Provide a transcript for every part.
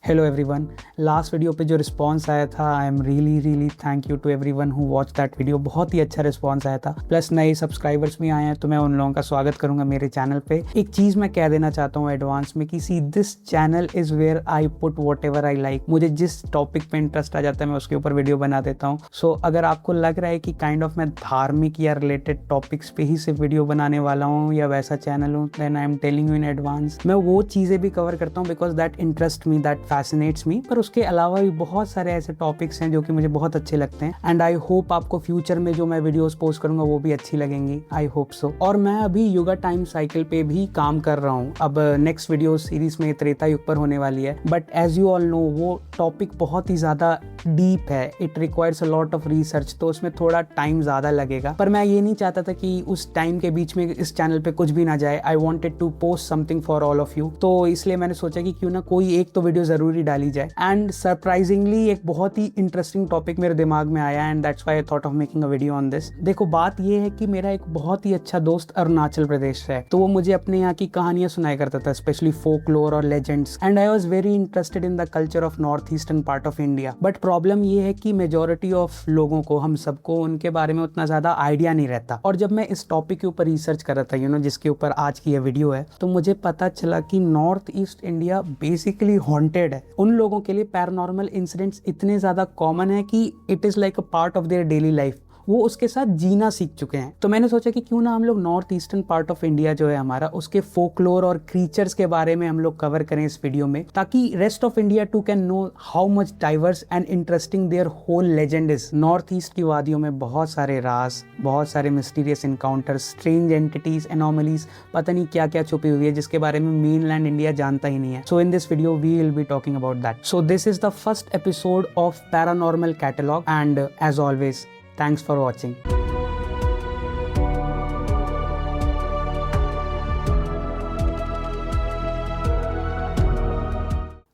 Hello everyone. Last video पे जो response आया था, I am really thank you to everyone who watch that video. बहुत ही अच्छा रिस्पांस आया था, प्लस नए सब्सक्राइबर्स भी आए हैं, तो मैं उन लोगों का स्वागत करूंगा मेरे चैनल पे। एक चीज़ मैं कह देना चाहता हूँ एडवांस में कि see this channel is where I put whatever I like. मुझे जिस टॉपिक पे इंटरेस्ट आ जाता है मैं उसके ऊपर वीडियो बना देता हूँ। सो अगर आपको लग रहा है कि काइंड ऑफ मैं धार्मिक या रिलेटेड टॉपिक्स पे ही सिर्फ वीडियो बनाने वाला हूँ या वैसा चैनल हूँ, then I am telling you in advance मैं वो चीज़ें भी कवर करता हूँ because that interest me, that fascinates me. पर उसके अलावा भी बहुत सारे ऐसे टॉपिक्स हैं जो कि मुझे बहुत अच्छे लगते हैं एंड आई होप आपको फ्यूचर में जो मैं वीडियोस पोस्ट करूंगा वो भी अच्छी लगेंगी, आई होप सो। और मैं अभी योगा टाइम साइकिल पे भी काम कर रहा हूँ। अब नेक्स्ट वीडियो सीरीज में त्रेता युग पर होने वाली है, but as you all know वो टॉपिक बहुत ही ज़्यादा डीप है, it requires a lot of research, तो उसमें थोड़ा टाइम ज़्यादा लगेगा। पर मैं ये नहीं चाहता था कि उस टाइम के बीच में इस चैनल पे कुछ भी ना जाए। I wanted to post something for all of you, तो इसलिए मैंने सोचा कि क्यों ना कोई एक तो वीडियो ज़रूरी डाली जाए। एंड सरप्राइजिंगली एक बहुत ही इंटरेस्टिंग टॉपिक मेरे दिमाग में आया and that's why I thought of making a video on this. देखो, बात ये है कि मेरा एक बहुत ही अच्छा दोस्त अरुणाचल प्रदेश से है, तो वो मुझे अपने यहाँ की कहानियां सुनाया करता था, स्पेशली फोकलोर और legends, and I was very interested in the culture of north eastern part of India. But problem ये है कि मेजोरिटी ऑफ लोगों को, हम सबको उनके बारे में उतना ज्यादा आइडिया नहीं रहता। और जब मैं इस टॉपिक के ऊपर रिसर्च कर रहा था, जिसके ऊपर आज की यह वीडियो है, तो मुझे पता चला कि north east India basically haunted है। उन लोगों के लिए पैरानॉर्मल इंसिडेंट्स इतने ज्यादा कॉमन है कि it is like a part of their daily life. वो उसके साथ जीना सीख चुके हैं। तो मैंने सोचा कि क्यों ना हम लोग north eastern part of India जो है हमारा, उसके फोकलोर और क्रीचर्स के बारे में हम लोग कवर करें इस वीडियो में, ताकि rest of India too can know how much diverse and interesting their whole legend is. North east की वादियों में बहुत सारे राज, बहुत सारे mysterious encounters, strange entities, anomalies, पता नहीं क्या क्या छुपी हुई है जिसके बारे में मेनलैंड इंडिया जानता ही नहीं है। So in this video we will be talking about that. So this is the first episode of paranormal catalogue and as always thanks for watching.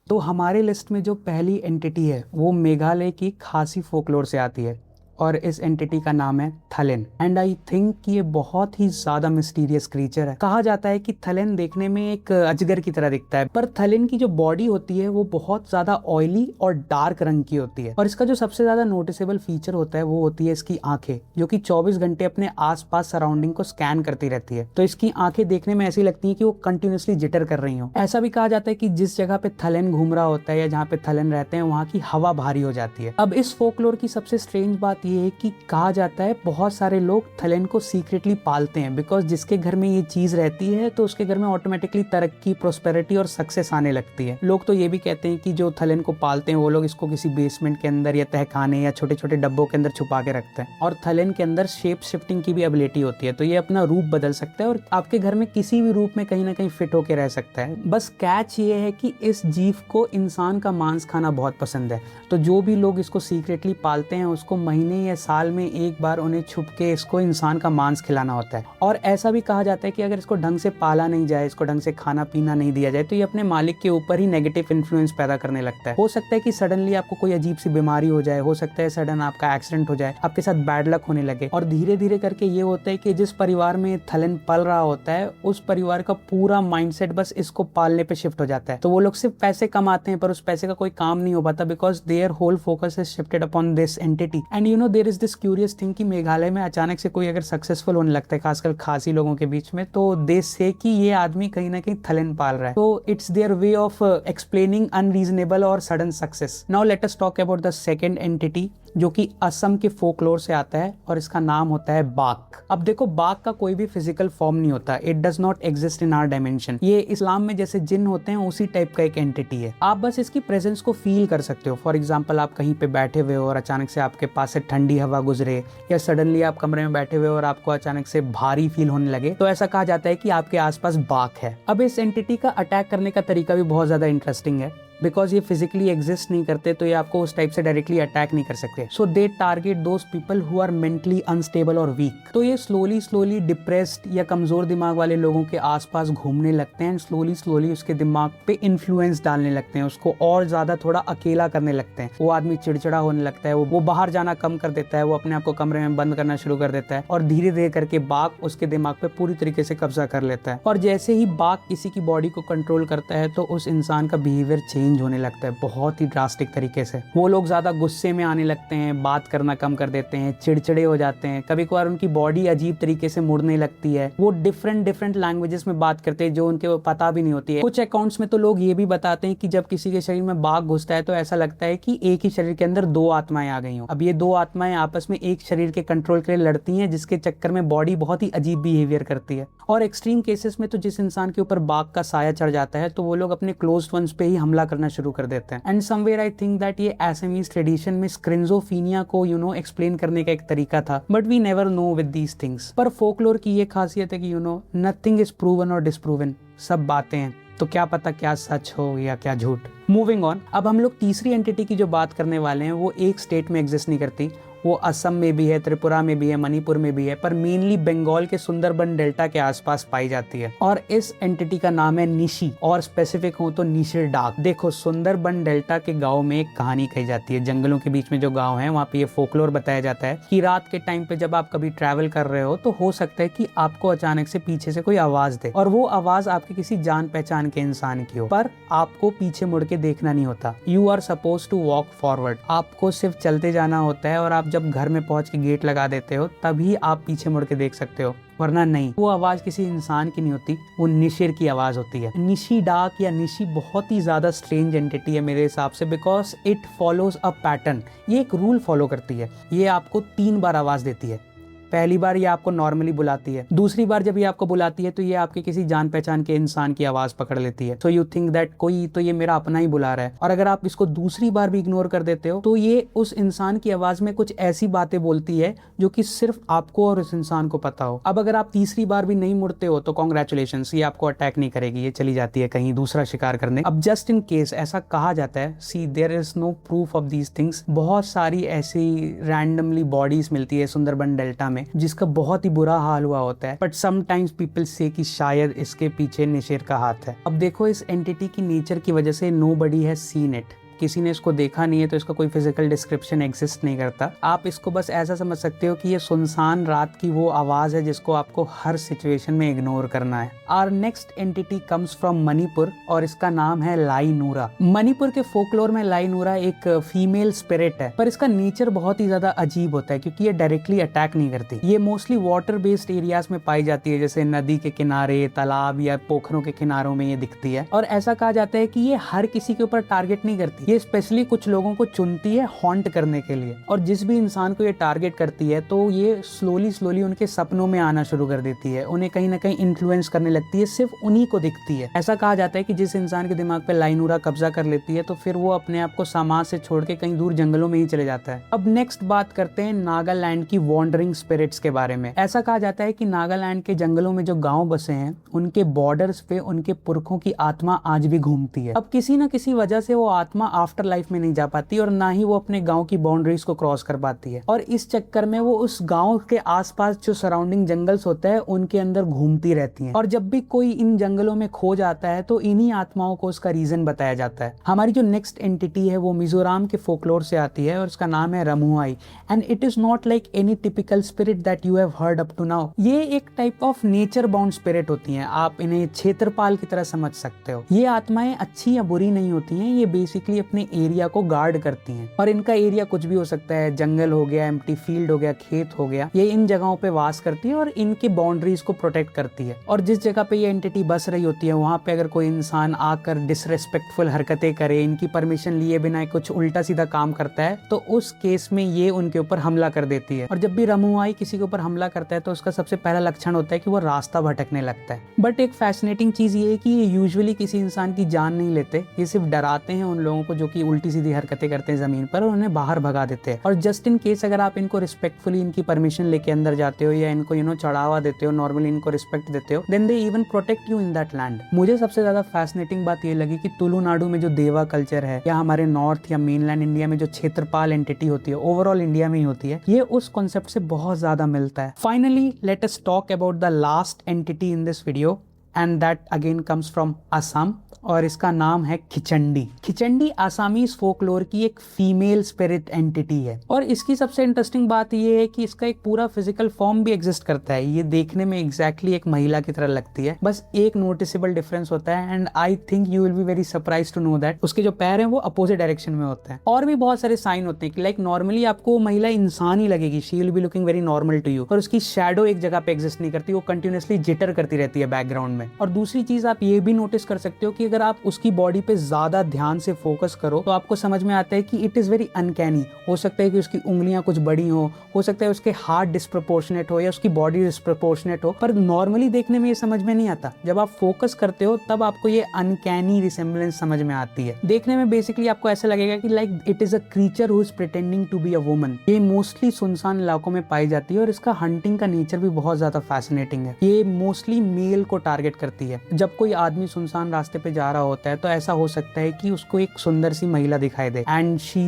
तो हमारे लिस्ट में जो पहली एंटिटी है वो मेघालय की खासी फोकलोर से आती है और इस एंटिटी का नाम है थलेन। एंड आई थिंक कि ये बहुत ही ज्यादा मिस्टीरियस क्रीचर है। कहा जाता है कि थलेन देखने में एक अजगर की तरह दिखता है, पर थलेन की जो बॉडी होती है वो बहुत ज्यादा ऑयली और डार्क रंग की होती है। और इसका जो सबसे ज्यादा नोटिसेबल फीचर होता है वो होती है इसकी आंखें, जो कि 24 घंटे अपने आसपास सराउंडिंग को स्कैन करती रहती है। तो इसकी आंखें देखने में ऐसी लगती है कि वो कंटिन्यूसली जिटर कर रही हो। ऐसा भी कहा जाता है कि जिस जगह पे थलेन घूम रहा होता है या जहाँ पे थलेन रहते हैं वहाँ की हवा भारी हो जाती है। अब इस फोकलोर की सबसे स्ट्रेंज बात ये है कि कहा जाता है बहुत सारे लोग थलेन को सीक्रेटली पालते हैं, बिकॉज जिसके घर में ये चीज रहती है तो उसके घर में ऑटोमेटिकली तरक्की, प्रोस्पेरिटी और सक्सेस आने लगती है। लोग तो ये भी कहते हैं कि जो थलेन को पालते हैं वो लोग इसको किसी बेसमेंट के अंदर या तहखाने या छोटे छोटे डब्बों के अंदर छुपा के रखते हैं। और थलेन के अंदर शेप शिफ्टिंग की भी एबिलिटी होती है, तो ये अपना रूप बदल सकता है और आपके घर में किसी भी रूप में कहीं ना कहीं फिट होके रह सकता है। बस कैच ये है कि इस जीव को इंसान का मांस खाना बहुत पसंद है, तो जो भी लोग इसको सीक्रेटली पालते हैं उसको महीने या साल में एक बार उन्हें छुप के इसको इंसान का मांस खिलाना होता है। और ऐसा भी कहा जाता है कि अगर इसको ढंग से पाला नहीं जाए, इसको ढंग से खाना पीना नहीं दिया जाए, तो ये अपने मालिक के ऊपर ही नेगेटिव इन्फ्लुएंस पैदा करने लगता है। हो सकता है कि सडनली आपको कोई अजीब सी बीमारी हो जाए, हो सकता है सडन आपका एक्सीडेंट हो जाए, आपके साथ बैड लक होने लगे। और धीरे धीरे करके ये होता है कि जिस परिवार में थलेन पल रहा होता है उस परिवार का पूरा माइंडसेट बस इसको पालने पे शिफ्ट हो जाता है। तो वो लोग सिर्फ पैसे कमाते हैं पर उस पैसे का कोई काम नहीं हो पाता, because their whole focus is shifted upon this entity. And there is this curious thing कि मेघालय में अचानक से कोई अगर सक्सेसफुल होने लगता है, खासकर खासी लोगों के बीच में, तो दे से कि ये आदमी कहीं ना कहीं थलेन पाल रहा है। तो it's their way of explaining unreasonable और sudden success. Now let us talk about the second entity, जो कि असम के फोकलोर से आता है और इसका नाम होता है बाक। अब देखो, बाक का कोई भी फिजिकल फॉर्म नहीं होता, it does not exist in our dimension. ये इस्लाम में जैसे जिन होते हैं उसी टाइप का एक एंटिटी है। आप बस इसकी प्रेजेंस को फील कर सकते हो। फॉर एग्जाम्पल, आप कहीं पे बैठे हुए हो और अचानक से आपके पास से ठंडी हवा गुजरे, या सडनली आप कमरे में बैठे हुए और आपको अचानक से भारी फील होने लगे, तो ऐसा कहा जाता है कि आपके आसपास बाक है। अब इस एंटिटी का अटैक करने का तरीका भी बहुत ज्यादा इंटरेस्टिंग है, बिकॉज ये फिजिकली एग्जिस्ट नहीं करते, तो ये आपको उस टाइप से डायरेक्टली अटैक नहीं कर सकते। So they target those people who are mentally unstable और वीक। तो ये स्लोली डिप्रेस्ड या कमजोर दिमाग वाले लोगों के आसपास घूमने लगते हैं, स्लोली उसके दिमाग पे इन्फ्लुएंस डालने लगते हैं, उसको और ज्यादा थोड़ा अकेला करने लगते हैं। वो आदमी चिड़चिड़ा होने लगता है, वो बाहर जाना कम कर देता है, वो अपने आप को कमरे में बंद करना शुरू कर देता है, और धीरे धीरे करके बाघ उसके दिमाग पे पूरी तरीके से कब्जा कर लेता है। और जैसे ही बाघ किसी की बॉडी को कंट्रोल करता है तो उस इंसान का बिहेवियर चेंज चेंज होने लगता है बहुत ही ड्रास्टिक तरीके से। वो लोग ज़्यादा गुस्से में आने लगते हैं, बात करना कम कर देते हैं, चिड़चिड़े हो जाते हैं, कभी कभार उनकी बॉडी अजीब तरीके से मुड़ने लगती है, वो डिफरेंट लैंग्वेजेस में बात करते हैं जो उनके पता भी नहीं होती है। कुछ अकाउंट्स में तो लोग ये भी बताते हैं कि जब किसी के शरीर में बाघ घुसता है तो ऐसा लगता है कि एक ही शरीर के अंदर दो आत्माएं आ गई हो। अब ये दो आत्माएं आपस में एक शरीर के कंट्रोल के लिए लड़ती हैं, जिसके चक्कर में बॉडी बहुत ही अजीब बिहेवियर करती है। और एक्सट्रीम केसेस में तो जिस इंसान के ऊपर बाघ का साया चढ़ जाता है तो वो लोग अपने क्लोज्ड वंस पे ही हमला करना शुरू कर देते हैं। And somewhere I think that ये एसामीज ट्रेडिशन में स्क्रिंजोफीनिया को एक्सप्लेन करने का एक तरीका था, but we never know with these things. पर फोकलोर की ये खासियत है कि नथिंग इज प्रूवन और डिसप्रूवन, सब बातें हैं, तो क्या पता क्या सच हो या क्या झूठ। मूविंग ऑन, अब हम लोग तीसरी एंटिटी की जो बात करने वाले हैं वो एक स्टेट में एग्जिस्ट नहीं करती, वो असम में भी है, त्रिपुरा में भी है, मणिपुर में भी है, पर मेनली बंगाल के सुंदरबन डेल्टा के आसपास पाई जाती है। और इस एंटिटी का नाम है निशी, और स्पेसिफिक हो तो निशिर डाक। देखो, सुंदरबन डेल्टा के गांव में एक कहानी कही जाती है। जंगलों के बीच में जो गांव है वहाँ पे ये फोकलोर बताया जाता है कि रात के टाइम पे जब आप कभी ट्रैवल कर रहे हो तो हो सकता है कि आपको अचानक से पीछे से कोई आवाज दे, और वो आवाज आपके किसी जान पहचान के इंसान की हो, पर आपको पीछे मुड़ के देखना नहीं होता। You are suppose to walk forward, आपको सिर्फ चलते जाना होता है, और आप जब घर में पहुंच के गेट लगा देते हो तभी आप पीछे मुड़ के देख सकते हो, वरना नहीं। वो आवाज किसी इंसान की नहीं होती, वो निशिर की आवाज होती है। निशी डाक या निशी बहुत ही ज्यादा स्ट्रेंज एंटिटी है मेरे हिसाब से, because it follows a pattern. ये एक रूल फॉलो करती है। ये आपको 3 बार आवाज देती है। पहली बार ये आपको नॉर्मली बुलाती है, दूसरी बार जब ये आपको बुलाती है तो ये आपके किसी जान पहचान के इंसान की आवाज पकड़ लेती है। सो यू थिंक दैट कोई तो ये मेरा अपना ही बुला रहा है, और अगर आप इसको दूसरी बार भी इग्नोर कर देते हो तो ये उस इंसान की आवाज में कुछ ऐसी बातें बोलती है जो कि सिर्फ आपको और उस इंसान को पता हो। अब अगर आप तीसरी बार भी नहीं मुड़ते हो तो कॉन्ग्रेचुलेशंस, ये आपको अटैक नहीं करेगी, ये चली जाती है कहीं दूसरा शिकार करने। अब जस्ट इन केस ऐसा कहा जाता है, see there is no proof of these things, बहुत सारी ऐसी रैंडमली बॉडीज मिलती है सुंदरबन डेल्टा में जिसका बहुत ही बुरा हाल हुआ होता है, बट समटाइम्स पीपल से कि शायद इसके पीछे निशिर का हाथ है। अब देखो, इस एंटिटी की नेचर की वजह से नोबडी हैज सीन इट, किसी ने इसको देखा नहीं है तो इसका कोई फिजिकल डिस्क्रिप्शन एग्जिस्ट नहीं करता। आप इसको बस ऐसा समझ सकते हो कि ये सुनसान रात की वो आवाज है जिसको आपको हर सिचुएशन में इग्नोर करना है। Our next entity comes from Manipur, और इसका नाम है लाई नूरा। मणिपुर के फोकलोर में लाई नूरा एक फीमेल स्पिरिट है, पर इसका नेचर बहुत ही ज्यादा अजीब होता है क्योंकि ये डायरेक्टली अटैक नहीं करती। ये मोस्टली वाटर बेस्ड एरियाज में पाई जाती है, जैसे नदी के किनारे, तालाब या पोखरों के किनारों में ये दिखती है। और ऐसा कहा जाता है कि ये हर किसी के ऊपर टारगेट नहीं करती, ये स्पेशली कुछ लोगों को चुनती है हॉन्ट करने के लिए, और जिस भी इंसान को ये टारगेट करती है तो ये स्लोली उनके सपनों में आना शुरू कर देती है, उन्हें कहीं ना कहीं इन्फ्लुएंस करने लगती है, सिर्फ उन्हीं को दिखती है। ऐसा कहा जाता है कि जिस इंसान के दिमाग पे लाई नूरा कब्जा कर लेती है तो फिर वो अपने आप को समाज से छोड़ के कहीं दूर जंगलों में ही चले जाता है। अब नेक्स्ट बात करते हैं नागालैंड की वॉन्डरिंग स्पिरिट्स के बारे में। ऐसा कहा जाता है कि नागालैंड के जंगलों में जो गाँव बसे हैं उनके बॉर्डर्स पे उनके पुरखों की आत्मा आज भी घूमती है। अब किसी न किसी वजह से वो आत्मा आफ्टर लाइफ में नहीं जा पाती, और ना ही वो अपने गांव की बाउंड्रीज को क्रॉस कर पाती है, और इस चक्कर में वो उस गांव के आसपास जो सराउंडिंग जंगल्स होता है उनके अंदर घूमती रहती हैं। और जब भी कोई इन जंगलों में खो जाता है तो इन्हीं आत्माओं को उसका रीजन बताया जाता है। हमारी जो नेक्स्ट एंटिटी है वो मिजोरम के फोकलोर से आती है, और उसका नाम है रमुआई, and it is not like any typical spirit that you have heard up to now. ये एक type of nature bound spirit होती हैं, आप इन्हें क्षेत्रपाल की तरह समझ सकते हो। ये आत्माएं अच्छी या बुरी नहीं होती हैं, ये बेसिकली अपने एरिया को गार्ड करती हैं, और इनका एरिया कुछ भी हो सकता है, जंगल हो गया, एम्प्टी फील्ड हो गया, खेत हो गया, ये इन जगहों पे वास करती है और इनके बाउंड्रीज को प्रोटेक्ट करती है। और जिस जगह पे ये एंटिटी बस रही होती है वहां पे अगर कोई इंसान आकर डिसरेस्पेक्टफुल हरकतें करे, इनकी परमिशन लिए बिना कुछ उल्टा सीधा काम करता है, तो उस केस में ये उनके ऊपर हमला कर देती है। और जब भी रमुआई किसी के ऊपर हमला करता है तो उसका सबसे पहला लक्षण होता है कि वो रास्ता भटकने लगता है। बट एक फैसिनेटिंग चीज ये है कि ये यूजुअली किसी इंसान की जान नहीं लेते, ये सिर्फ डराते हैं उन लोगों को जो कि उल्टी सीधी हरकतें करते हैं जमीन पर, और उन्हें बाहर भगा देते हैं। और जस्ट इन केस अगर आप इनको रिस्पेक्टफुली इनकी परमिशन लेके अंदर जाते हो या इनको चढ़ावा देते हो, नॉर्मली इनको रिस्पेक्ट देते हो, then they even protect you in that land. मुझे सबसे ज्यादा फैसिनेटिंग बात ये लगी कि तुलुनाडु में जो देवा कल्चर है, या हमारे नॉर्थ या मेनलैंड इंडिया में जो क्षेत्रपाल एंटिटी होती है, ओवरऑल इंडिया में ही होती है, ये उस कॉन्सेप्ट से बहुत ज्यादा मिलता है। Finally late us talk about the last entity in this video, and that again comes from Assam और इसका नाम है खिचंडी। खिचंडी आसामीज फोकलोर की एक फीमेल स्पिरिट एंटिटी है और इसकी सबसे इंटरेस्टिंग बात यह है कि इसका एक पूरा फिजिकल फॉर्म भी एग्जिस्ट करता है। ये देखने में एग्जैक्टली एक महिला की तरह लगती है, बस एक नोटिसेबल डिफरेंस होता है and I think you will be very surprise to know that उसके जो पैर हैं वो अपोजिट डायरेक्शन में होते हैं। और भी बहुत सारे साइन होते हैं कि लाइक नॉर्मली आपको महिला इंसान ही लगेगी, she will be looking very normal to you, पर उसकी शैडो एक जगह पे एग्जिस्ट नहीं करती, वो कंटिन्यूअसली जिटर करती रहती है बैकग्राउंड में। और दूसरी चीज आप ये भी नोटिस कर सकते हो कि अगर आप उसकी बॉडी पे ज्यादा ध्यान से फोकस करो तो आपको समझ में आता है कि इट इज वेरी अनकैनी। हो सकता है कि उसकी उंगलियां कुछ बड़ी हो सकता है उसके हाथ डिस्प्रोपोर्शनेट हो या उसकी बॉडी डिस्प्रोपोर्शनेट हो, पर नॉर्मली देखने में ये समझ में नहीं आता। जब आप फोकस करते हो तब आपको ये अनकैनी रिसेम्बलेंस समझ में आती है। देखने में बेसिकली आपको ऐसा लगेगा कि like it is a creature who is pretending to be a woman. ये मोस्टली सुनसान इलाकों में पाई जाती है और इसका हंटिंग का नेचर भी बहुत ज्यादा फैसिनेटिंग है। ये मोस्टली मेल को टारगेट करती है। जब कोई आदमी सुनसान रास्ते पे जा रहा होता है तो ऐसा हो सकता है कि उसको एक सुंदर सी महिला दिखाई दे and she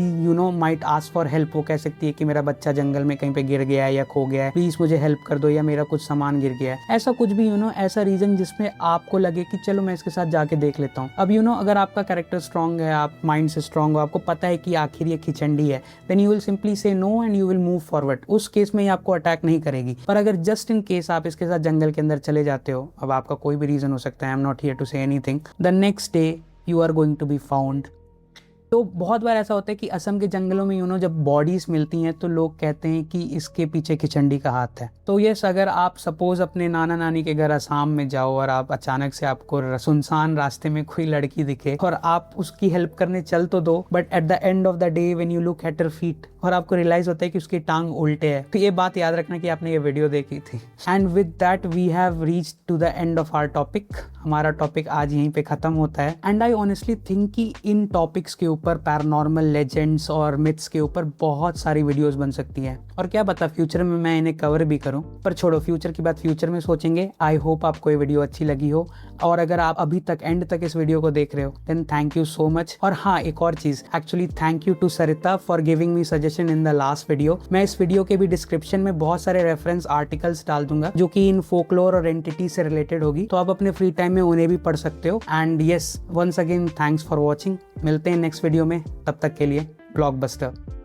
might ask for help. वो कह सकती है कि मेरा बच्चा जंगल में कहीं पे गिर गया है या खो गया है, प्लीज मुझे हेल्प कर दो, या मेरा कुछ सामान गिर गया है। ऐसा कुछ भी ऐसा रीजन जिसमें आपको लगे कि चलो मैं इसके साथ जाके देख लेता हूँ। अब अगर आपका कैरेक्टर स्ट्रांग है, आप माइंड से स्ट्रांग हो, आपको पता है कि आखिर ये खिचंडी है, then you will simply say no and you will move forward. उस केस में ये आपको अटैक नहीं करेगी। पर अगर जस्ट इन केस आप इसके साथ जंगल के अंदर चले जाते हो, अब आपका कोई भी रीजन हो सकता है, I am not here to say anything, the next day you are going to be found. तो बहुत बार ऐसा होता है कि असम के जंगलों में जब बॉडीज मिलती हैं तो लोग कहते हैं कि इसके पीछे खिचंडी का हाथ है। तो यस, अगर आप सपोज अपने नाना नानी के घर असम में जाओ और आप अचानक से आपको सुनसान रास्ते में कोई लड़की दिखे और आप उसकी हेल्प करने चल तो दो, but at the end of the day when you look at her feet और आपको रियलाइज होता है कि उसकी टांग उल्टे है, तो ये बात याद रखना कि आपने ये वीडियो देखी थी। And with that we have reached to the end of our topic. हमारा टॉपिक आज यहीं पे खत्म होता है एंड आई ऑनेस्टली थिंक कि इन टॉपिक्स के ऊपर, पैरानॉर्मल लेजेंड्स और मिथ्स के ऊपर बहुत सारी वीडियोस बन सकती हैं और क्या पता फ्यूचर में मैं इन्हें कवर भी करूं। पर छोड़ो, फ्यूचर की बात फ्यूचर में सोचेंगे। आई होप आपको ये वीडियो अच्छी लगी हो और अगर आप अभी तक एंड तक इस वीडियो को देख रहे हो then thank you so much. और हाँ, एक और चीज, actually thank you to Sarita for giving me suggestion in the last video. मैं इस वीडियो के भी डिस्क्रिप्शन में बहुत सारे रेफरेंस आर्टिकल्स डाल दूंगा जो कि इन फोकलोर और एंटिटी से रिलेटेड होगी, तो आप अपने फ्री टाइम में उन्हें भी पढ़ सकते हो। And yes, once again thanks for watching. मिलते हैं नेक्स्ट वीडियो में, तब तक के लिए ब्लॉकबस्टर।